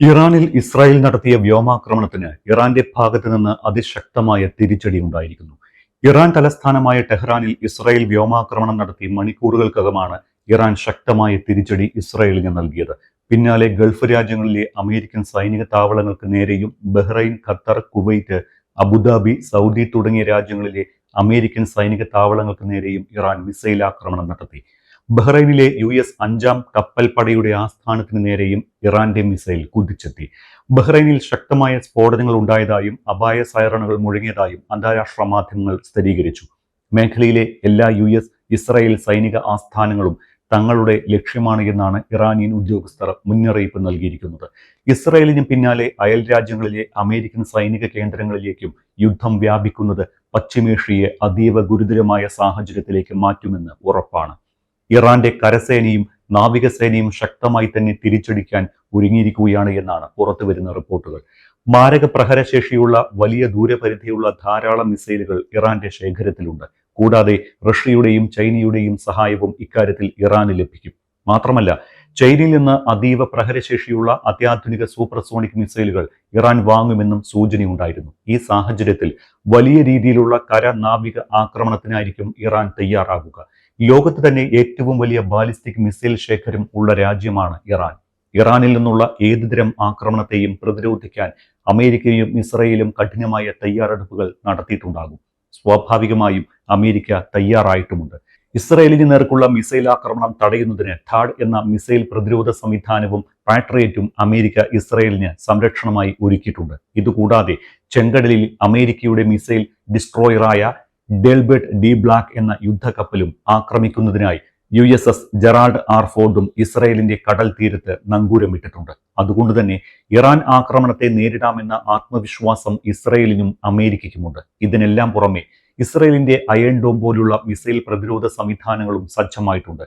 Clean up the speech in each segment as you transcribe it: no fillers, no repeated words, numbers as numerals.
ഇറാനിൽ ഇസ്രായേൽ നടത്തിയ വ്യോമാക്രമണത്തിന് ഇറാന്റെ ഭാഗത്ത് നിന്ന് അതിശക്തമായ തിരിച്ചടി ഉണ്ടായിരിക്കുന്നു. ഇറാൻ തലസ്ഥാനമായ ടെഹ്റാനിൽ ഇസ്രായേൽ വ്യോമാക്രമണം നടത്തി മണിക്കൂറുകൾക്കകമാണ് ഇറാൻ ശക്തമായ തിരിച്ചടി ഇസ്രായേലിന് നൽകിയത്. പിന്നാലെ ഗൾഫ് രാജ്യങ്ങളിലെ അമേരിക്കൻ സൈനിക താവളങ്ങൾക്ക് നേരെയും Bahrain, Qatar, Kuwait, Abu Dhabi, Saudi തുടങ്ങിയ രാജ്യങ്ങളിലെ അമേരിക്കൻ സൈനിക താവളങ്ങൾക്ക് നേരെയും ഇറാൻ മിസൈൽ ആക്രമണം നടത്തി. ബഹ്റൈനിലെ US 5-ാം കപ്പൽപ്പടയുടെ ആസ്ഥാനത്തിന് നേരെയും ഇറാന്റെ മിസൈൽ കുതിച്ചെത്തി. ബഹ്റൈനിൽ ശക്തമായ സ്ഫോടനങ്ങൾ ഉണ്ടായതായും അപായ സൈറണുകൾ മുഴങ്ങിയതായും അന്താരാഷ്ട്ര മാധ്യമങ്ങൾ സ്ഥിരീകരിച്ചു. മേഖലയിലെ എല്ലാ US, ഇസ്രായേൽ സൈനിക ആസ്ഥാനങ്ങളും തങ്ങളുടെ ലക്ഷ്യമാണ് എന്നാണ് ഇറാനിയൻ ഉദ്യോഗസ്ഥർ മുന്നറിയിപ്പ് നൽകിയിരിക്കുന്നത്. ഇസ്രായേലിന് പിന്നാലെ അയൽ രാജ്യങ്ങളിലെ അമേരിക്കൻ സൈനിക കേന്ദ്രങ്ങളിലേക്കും യുദ്ധം വ്യാപിക്കുന്നത് പശ്ചിമേഷ്യയെ അതീവ ഗുരുതരമായ സാഹചര്യത്തിലേക്ക് മാറ്റുമെന്ന് ഉറപ്പാണ്. ഇറാന്റെ കരസേനയും നാവികസേനയും ശക്തമായി തന്നെ തിരിച്ചടിക്കാൻ ഒരുങ്ങിയിരിക്കുകയാണ് എന്നാണ് പുറത്തുവരുന്ന റിപ്പോർട്ടുകൾ. മാരക പ്രഹരശേഷിയുള്ള വലിയ ദൂരപരിധിയുള്ള ധാരാളം മിസൈലുകൾ ഇറാന്റെ ശേഖരത്തിലുണ്ട്. കൂടാതെ റഷ്യയുടെയും ചൈനയുടെയും സഹായവും ഇക്കാര്യത്തിൽ ഇറാന് ലഭിക്കും. മാത്രമല്ല, ചൈനയിൽ നിന്ന് അതീവ പ്രഹരശേഷിയുള്ള അത്യാധുനിക സൂപ്പർസോണിക് മിസൈലുകൾ ഇറാൻ വാങ്ങുമെന്നും സൂചനയുണ്ടായിരുന്നു. ഈ സാഹചര്യത്തിൽ വലിയ രീതിയിലുള്ള നാവിക ആക്രമണത്തിനായിരിക്കും ഇറാൻ തയ്യാറാകുക. ലോകത്ത് തന്നെ ഏറ്റവും വലിയ ബാലിസ്റ്റിക് മിസൈൽ ശേഖരം ഉള്ള രാജ്യമാണ് ഇറാൻ. ഇറാനിൽ നിന്നുള്ള ഏതുതരം ആക്രമണത്തെയും പ്രതിരോധിക്കാൻ അമേരിക്കയും ഇസ്രായേലും കഠിനമായ തയ്യാറെടുപ്പുകൾ നടത്തിയിട്ടുണ്ടാകും. സ്വാഭാവികമായും അമേരിക്ക തയ്യാറായിട്ടുമുണ്ട്. ഇസ്രായേലിന് നേർക്കുള്ള മിസൈൽ ആക്രമണം തടയുന്നതിന് ഠാഡ് എന്ന മിസൈൽ പ്രതിരോധ സംവിധാനവും പാട്രിയറ്റും അമേരിക്ക ഇസ്രായേലിന് സംരക്ഷണമായി ഒരുക്കിയിട്ടുണ്ട്. ഇതുകൂടാതെ ചെങ്കടലിൽ അമേരിക്കയുടെ മിസൈൽ ഡിസ്ട്രോയറായ ഡെൽബർട്ട് ഡി ബ്ലാക്ക് എന്ന യുദ്ധക്കപ്പലും ആക്രമിക്കുന്നതിനായി USS ജെറാൾഡ് ആർ ഫോർഡും ഇസ്രായേലിന്റെ കടൽ തീരത്ത് നങ്കൂരമിട്ടിട്ടുണ്ട്. അതുകൊണ്ട് തന്നെ ഇറാൻ ആക്രമണത്തെ നേരിടാമെന്ന ആത്മവിശ്വാസം ഇസ്രായേലിനും അമേരിക്കയ്ക്കുമുണ്ട്. ഇതിനെല്ലാം പുറമെ ഇസ്രായേലിന്റെ അയൺ ഡോം പോലുള്ള മിസൈൽ പ്രതിരോധ സംവിധാനങ്ങളും സജ്ജമായിട്ടുണ്ട്.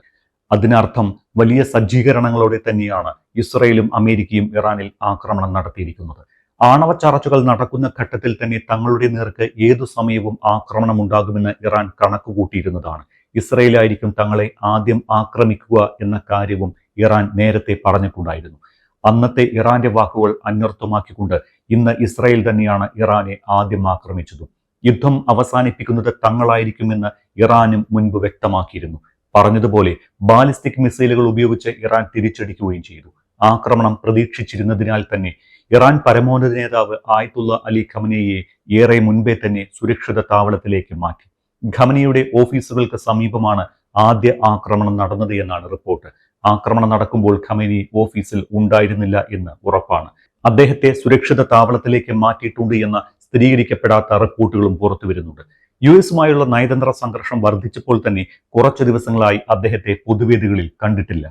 അതിനർത്ഥം വലിയ സജ്ജീകരണങ്ങളോടെ തന്നെയാണ് ഇസ്രായേലും അമേരിക്കയും ഇറാനിൽ ആക്രമണം നടത്തിയിരിക്കുന്നത്. ആണവ ചർച്ചകൾ നടക്കുന്ന ഘട്ടത്തിൽ തന്നെ തങ്ങളുടെ നേർക്ക് ഏതു സമയവും ആക്രമണം ഉണ്ടാകുമെന്ന് ഇറാൻ കണക്കുകൂട്ടിയിരുന്നതാണ്. ഇസ്രായേലായിരിക്കും തങ്ങളെ ആദ്യം ആക്രമിക്കുക എന്ന കാര്യവും ഇറാൻ നേരത്തെ പറഞ്ഞിട്ടുണ്ടായിരുന്നു. അന്നത്തെ ഇറാന്റെ വാക്കുകൾ അന്വർത്ഥമാക്കിക്കൊണ്ട് ഇന്ന് ഇസ്രായേൽ തന്നെയാണ് ഇറാനെ ആദ്യം ആക്രമിച്ചതും. യുദ്ധം അവസാനിപ്പിക്കുന്നത് തങ്ങളായിരിക്കുമെന്ന് ഇറാനും മുൻപ് വ്യക്തമാക്കിയിരുന്നു. പറഞ്ഞതുപോലെ ബാലിസ്റ്റിക് മിസൈലുകൾ ഉപയോഗിച്ച് ഇറാൻ തിരിച്ചടിക്കുകയും ചെയ്തു. ആക്രമണം പ്രതീക്ഷിച്ചിരുന്നതിനാൽ തന്നെ ഇറാൻ പരമോന്നത നേതാവ് ആയത്തുള്ള അലി ഖമനേയെ ഏറെ മുൻപേ തന്നെ സുരക്ഷിത താവളത്തിലേക്ക് മാറ്റി. ഖമനയുടെ ഓഫീസുകൾക്ക് സമീപമാണ് ആദ്യ ആക്രമണം നടന്നത് എന്നാണ് റിപ്പോർട്ട്. ആക്രമണം നടക്കുമ്പോൾ ഖമനി ഓഫീസിൽ ഉണ്ടായിരുന്നില്ല എന്ന് ഉറപ്പാണ്. അദ്ദേഹത്തെ സുരക്ഷിത താവളത്തിലേക്ക് മാറ്റിയിട്ടുണ്ട് എന്ന സ്ഥിരീകരിക്കപ്പെടാത്ത റിപ്പോർട്ടുകളും പുറത്തു വരുന്നുണ്ട്. US-മായുള്ള നയതന്ത്ര സംഘർഷം വർദ്ധിച്ചപ്പോൾ തന്നെ കുറച്ചു ദിവസങ്ങളായി അദ്ദേഹത്തെ പൊതുവേദികളിൽ കണ്ടിട്ടില്ല.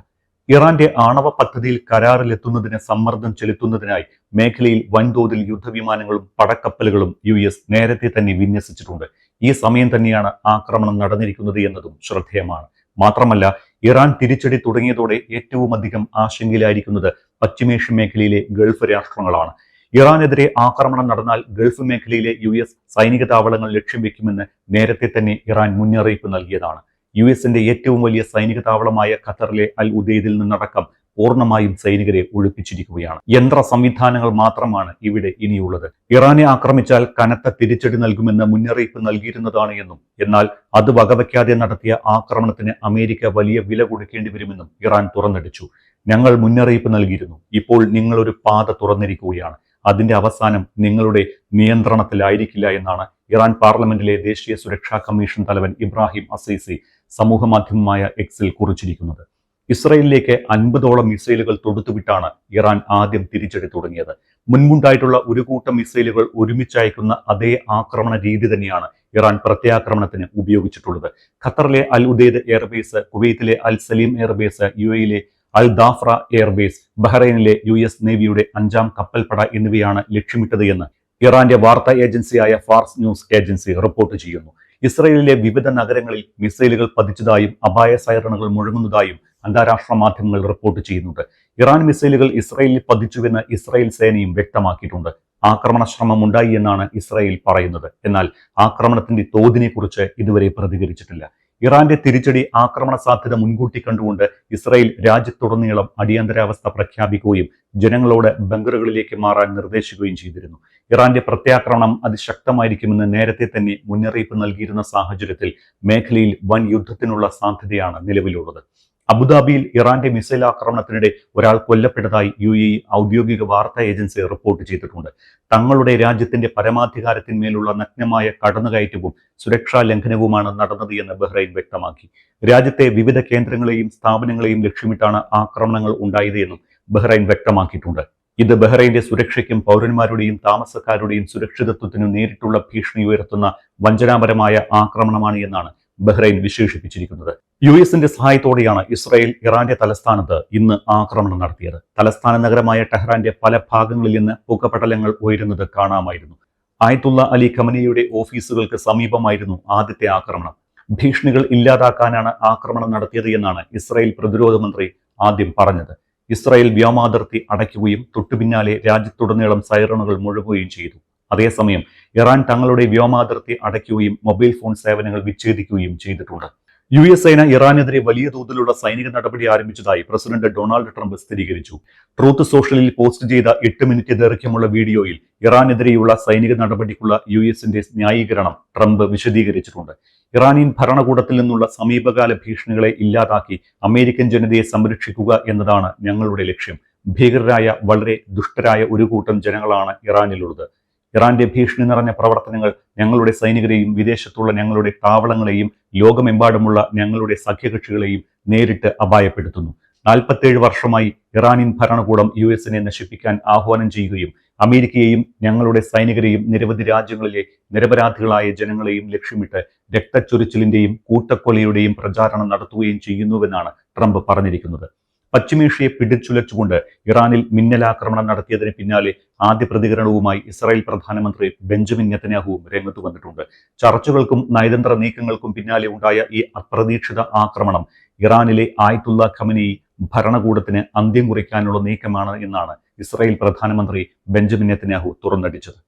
ഇറാന്റെ ആണവ പദ്ധതിയിൽ കരാറിലെത്തുന്നതിന് സമ്മർദ്ദം ചെലുത്തുന്നതിനായി മേഖലയിൽ വൻതോതിൽ യുദ്ധവിമാനങ്ങളും പടക്കപ്പലുകളും US നേരത്തെ തന്നെ വിന്യസിച്ചിട്ടുണ്ട്. ഈ സമയം തന്നെയാണ് ആക്രമണം നടന്നിരിക്കുന്നത് എന്നതും ശ്രദ്ധേയമാണ്. മാത്രമല്ല, ഇറാൻ തിരിച്ചടി തുടങ്ങിയതോടെ ഏറ്റവും അധികം ആശങ്കയിലായിരിക്കുന്നത് പശ്ചിമേഷ്യൻ മേഖലയിലെ ഗൾഫ് രാഷ്ട്രങ്ങളാണ്. ഇറാനെതിരെ ആക്രമണം നടന്നാൽ ഗൾഫ് മേഖലയിലെ US സൈനിക താവളങ്ങൾ ലക്ഷ്യം വെക്കുമെന്ന് നേരത്തെ തന്നെ ഇറാൻ മുന്നറിയിപ്പ് നൽകിയതാണ്. US-ന്റെ ഏറ്റവും വലിയ സൈനിക താവളമായ ഖത്തറിലെ അൽ ഉദൈദിൽ നിന്നടക്കം പൂർണ്ണമായും സൈനികരെ ഒഴിപ്പിച്ചിരിക്കുകയാണ്. യന്ത്ര സംവിധാനങ്ങൾ മാത്രമാണ് ഇവിടെ ഇനിയുള്ളത്. ഇറാനെ ആക്രമിച്ചാൽ കനത്ത തിരിച്ചടി നൽകുമെന്ന് മുന്നറിയിപ്പ് നൽകിയിരുന്നതാണ് എന്നും, എന്നാൽ അത് വകവയ്ക്കാതെ നടത്തിയ ആക്രമണത്തിന് അമേരിക്ക വലിയ വില കൊടുക്കേണ്ടി വരുമെന്നും ഇറാൻ തുറന്നടിച്ചു. ഞങ്ങൾ മുന്നറിയിപ്പ് നൽകിയിരുന്നു. ഇപ്പോൾ നിങ്ങളൊരു പാത തുറന്നിരിക്കുകയാണ്. അതിന്റെ അവസാനം നിങ്ങളുടെ നിയന്ത്രണത്തിലായിരിക്കില്ല എന്നാണ് ഇറാൻ പാർലമെന്റിലെ ദേശീയ സുരക്ഷാ കമ്മീഷൻ തലവൻ ഇബ്രാഹിം അസീസി സമൂഹ മാധ്യമമായ എക്സിൽ കുറിച്ചിരിക്കുന്നത്. ഇസ്രായേലിലേക്ക് 50ഓളം മിസൈലുകൾ തൊടുത്തുവിട്ടാണ് ഇറാൻ ആദ്യം തിരിച്ചടി തുടങ്ങിയത്. മുൻപുണ്ടായിട്ടുള്ള ഒരു കൂട്ടം മിസൈലുകൾ ഒരുമിച്ചയക്കുന്ന അതേ ആക്രമണ രീതി തന്നെയാണ് ഇറാൻ പ്രത്യാക്രമണത്തിന് ഉപയോഗിച്ചിട്ടുള്ളത്. ഖത്തറിലെ അൽ ഉദൈദ് എയർബേസ്, കുവൈത്തിലെ അൽ സലീം എയർബേസ്, UAE-യിലെ അൽ ദാഫ്ര എയർബേസ്, ബഹ്റൈനിലെ US നേവിയുടെ 5-ാം കപ്പൽപ്പട എന്നിവയാണ് ലക്ഷ്യമിട്ടത് എന്ന് ഇറാന്റെ വാർത്താ ഏജൻസിയായ ഫാർസ് ന്യൂസ് ഏജൻസി റിപ്പോർട്ട് ചെയ്യുന്നു. ഇസ്രായേലിലെ വിവിധ നഗരങ്ങളിൽ മിസൈലുകൾ പതിച്ചതായും അപായ സൈറണുകൾ മുഴങ്ങുന്നതായും അന്താരാഷ്ട്ര മാധ്യമങ്ങൾ റിപ്പോർട്ട് ചെയ്യുന്നുണ്ട്. ഇറാൻ മിസൈലുകൾ ഇസ്രായേലിൽ പതിച്ചുവെന്ന് ഇസ്രായേൽ സേനയും വ്യക്തമാക്കിയിട്ടുണ്ട്. ആക്രമണ ശ്രമം ഉണ്ടായി എന്നാണ് ഇസ്രായേൽ പറയുന്നത്. എന്നാൽ ആക്രമണത്തിന്റെ തോതിനെ കുറിച്ച് ഇതുവരെ പ്രതികരിച്ചിട്ടില്ല. ഇറാന്റെ തിരിച്ചടി ആക്രമണ സാധ്യത മുൻകൂട്ടി കണ്ടുകൊണ്ട് ഇസ്രായേൽ രാജ്യത്തുടനീളം അടിയന്തരാവസ്ഥ പ്രഖ്യാപിക്കുകയും ജനങ്ങളോട് ബങ്കറുകളിലേക്ക് മാറാൻ നിർദ്ദേശിക്കുകയും ചെയ്തിരുന്നു. ഇറാന്റെ പ്രത്യാക്രമണം അതിശക്തമായിരിക്കുമെന്ന് നേരത്തെ തന്നെ മുന്നറിയിപ്പ് നൽകിയിരുന്ന സാഹചര്യത്തിൽ മേഖലയിൽ വൻ യുദ്ധത്തിനുള്ള സാധ്യതയാണ് നിലവിലുള്ളത്. അബുദാബിയിൽ ഇറാന്റെ മിസൈൽ ആക്രമണത്തിനിടെ ഒരാൾ കൊല്ലപ്പെട്ടതായി UAE ഔദ്യോഗിക വാർത്താ ഏജൻസി റിപ്പോർട്ട് ചെയ്തിട്ടുണ്ട്. തങ്ങളുടെ രാജ്യത്തിന്റെ പരമാധികാരത്തിന്മേലുള്ള നഗ്നമായ കടന്നുകയറ്റവും സുരക്ഷാ ലംഘനവുമാണ് നടന്നത് എന്ന് ബഹ്റൈൻ വ്യക്തമാക്കി. രാജ്യത്തെ വിവിധ കേന്ദ്രങ്ങളെയും സ്ഥാപനങ്ങളെയും ലക്ഷ്യമിട്ടാണ് ആക്രമണങ്ങൾ ഉണ്ടായത് എന്നും ബഹ്റൈൻ വ്യക്തമാക്കിയിട്ടുണ്ട്. ഇത് ബഹ്റൈന്റെ സുരക്ഷയ്ക്കും പൗരന്മാരുടെയും താമസക്കാരുടെയും സുരക്ഷിതത്വത്തിനും നേരിട്ടുള്ള ഭീഷണി ഉയർത്തുന്ന വഞ്ചനാപരമായ ആക്രമണമാണ് എന്നാണ് ബഹ്റൈൻ വിശേഷിപ്പിച്ചിരിക്കുന്നത്. US-ന്റെ സഹായത്തോടെയാണ് ഇസ്രായേൽ ഇറാന്റെ തലസ്ഥാനത്ത് ഇന്ന് ആക്രമണം നടത്തിയത്. തലസ്ഥാന നഗരമായ ടെഹ്റാന്റെ പല ഭാഗങ്ങളിൽ നിന്ന് പുകപടലങ്ങൾ ഉയരുന്നത് കാണാമായിരുന്നു. ആയത്തുള്ള അലി ഖമനിയുടെ ഓഫീസുകൾക്ക് സമീപമായിരുന്നു ആദ്യത്തെ ആക്രമണം. ഭീഷണികൾ ഇല്ലാതാക്കാനാണ് ആക്രമണം നടത്തിയത് എന്നാണ് ഇസ്രായേൽ പ്രതിരോധ മന്ത്രി ആദ്യം പറഞ്ഞത്. ഇസ്രായേൽ വ്യോമാതിർത്തി അടയ്ക്കുകയും തൊട്ടുപിന്നാലെ രാജ്യത്തുടനീളം സൈറണുകൾ മുഴങ്ങുകയും ചെയ്തു. അതേസമയം ഇറാൻ തങ്ങളുടെ വ്യോമാതിർത്തി അടയ്ക്കുകയും മൊബൈൽ ഫോൺ സേവനങ്ങൾ വിച്ഛേദിക്കുകയും ചെയ്തിട്ടുണ്ട്. US സേന ഇറാനെതിരെ വലിയ തോതിലുള്ള സൈനിക നടപടി ആരംഭിച്ചതായി പ്രസിഡന്റ് ഡൊണാൾഡ് ട്രംപ് സ്ഥിരീകരിച്ചു. ട്രൂത്ത് സോഷ്യലിൽ പോസ്റ്റ് ചെയ്ത 8 മിനിറ്റ് ദൈർഘ്യമുള്ള വീഡിയോയിൽ ഇറാനെതിരെയുള്ള സൈനിക നടപടിക്കുള്ള US-ന്റെ ന്യായീകരണം ട്രംപ് വിശദീകരിച്ചിട്ടുണ്ട്. ഇറാനിയൻ ഭരണകൂടത്തിൽ നിന്നുള്ള സമീപകാല ഭീഷണികളെ ഇല്ലാതാക്കി അമേരിക്കൻ ജനതയെ സംരക്ഷിക്കുക എന്നതാണ് ഞങ്ങളുടെ ലക്ഷ്യം. ഭീകരരായ വളരെ ദുഷ്ടരായ ഒരു കൂട്ടം ജനങ്ങളാണ് ഇറാനിലുള്ളത്. ഇറാന്റെ ഭീഷണി നിറഞ്ഞ പ്രവർത്തനങ്ങൾ ഞങ്ങളുടെ സൈനികരെയും വിദേശത്തുള്ള ഞങ്ങളുടെ താവളങ്ങളെയും ലോകമെമ്പാടുമുള്ള ഞങ്ങളുടെ സഖ്യകക്ഷികളെയും നേരിട്ട് അപായപ്പെടുത്തുന്നു. 47 വർഷമായി ഇറാനിയൻ ഭരണകൂടം US-നെ നശിപ്പിക്കാൻ ആഹ്വാനം ചെയ്യുകയും അമേരിക്കയെയും ഞങ്ങളുടെ സൈനികരെയും നിരവധി രാജ്യങ്ങളിലെ നിരപരാധികളായ ജനങ്ങളെയും ലക്ഷ്യമിട്ട് രക്തച്ചൊരിച്ചിലിന്റെയും കൂട്ടക്കൊലയുടെയും പ്രചാരണം നടത്തുകയും ചെയ്യുന്നുവെന്നാണ് ട്രംപ് പറഞ്ഞിരിക്കുന്നത്. പശ്ചിമേഷ്യയെ പിടിച്ചുലച്ചുകൊണ്ട് ഇറാനിൽ മിന്നലാക്രമണം നടത്തിയതിന് പിന്നാലെ ആദ്യ പ്രതികരണവുമായി ഇസ്രായേൽ പ്രധാനമന്ത്രി ബെഞ്ചമിൻ നെതന്യാഹുവും രംഗത്ത് വന്നിട്ടുണ്ട്. ചർച്ചകൾക്കും നയതന്ത്ര നീക്കങ്ങൾക്കും പിന്നാലെ ഉണ്ടായ ഈ അപ്രതീക്ഷിത ആക്രമണം ഇറാനിലെ ആയത്തുള്ള ഖമനി ഭരണകൂടത്തിന് അന്ത്യം കുറിക്കാനുള്ള നീക്കമാണ് എന്നാണ് ഇസ്രായേൽ പ്രധാനമന്ത്രി ബെഞ്ചമിൻ നെതന്യാഹു തുറന്നടിച്ചത്.